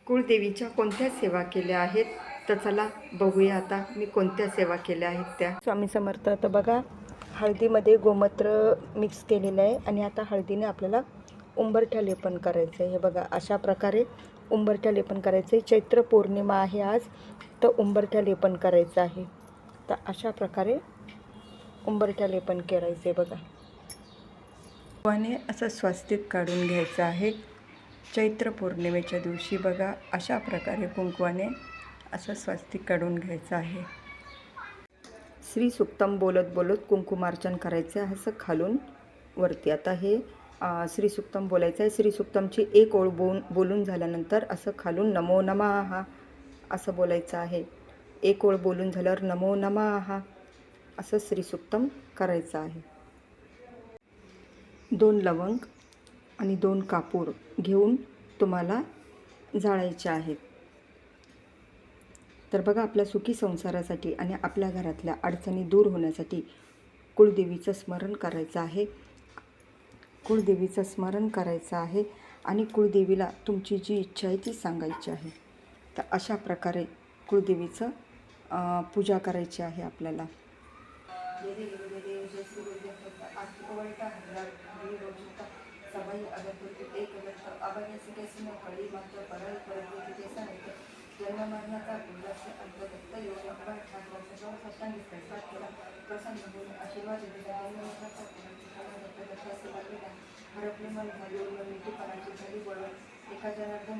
कुळदेवीच्या कोणत्या सेवा केल्या आहेत तर चला बघूया आता मी कोणत्या सेवा केल्या आहेत त्या. स्वामी समर्थ. तर बघा, हळदीमध्ये गोमूत्र मिक्स केलेलं आहे आणि आता हळदीने आपल्याला उंबरठा लेपन करायचं आहे. हे बघा, अशा प्रकारे उंबरठा लेपन करायचं आहे. चैत्र पौर्णिमा आहे आज, तर उंबरठा लेपन करायचं आहे. तर अशा प्रकारे उंबरठा लेपन करायचं आहे बघा. असं स्वस्तिक काढून घ्यायचं आहे. चैत्र पौर्णिमेच्या दिवशी बघा, अशा प्रकारे कुंकवाने असं स्वस्तिक काढून घ्यायचं आहे. श्री सुक्तम बोलत बोलत कुंकुमार्चन करायचं आहे असं खालून वरती. आता हे श्री सुक्तम बोलायचं आहे. श्री सुक्तमची एक ओळ बोलून झाल्यानंतर असं खालून नमो नमः असं बोलायचं आहे. एक ओळ बोलून झाल्यावर नमो नमः असं श्री सुक्तम करायचं आहे. 2 लवंग आणि 2 कापूर घेऊन तुम्हाला जाळायचे आहेत. तर बघा, आपल्या सुखी संसारासाठी आणि आपल्या घरातल्या अडचणी दूर होण्यासाठी कुळदेवीचं स्मरण करायचं आहे. कुळदेवीचं स्मरण करायचं आहे आणि कुळदेवीला तुमची जी इच्छा आहे ती सांगायची आहे. तर अशा प्रकारे कुळदेवीचं पूजा करायची आहे आपल्याला. सबाई अगर एक अगर अभ्यास कैसे न कळी मात्र परळ परत ते जन्ममरणाचा उल्हास अंतदत्त योग अकबर ठाकरा सगळं सष्टांगी प्रसाद केला. प्रसन्न होऊन आशीर्वाद दिला. हरपले मन झाले, मिठीपणाची झाली वळण. एका जनार्दन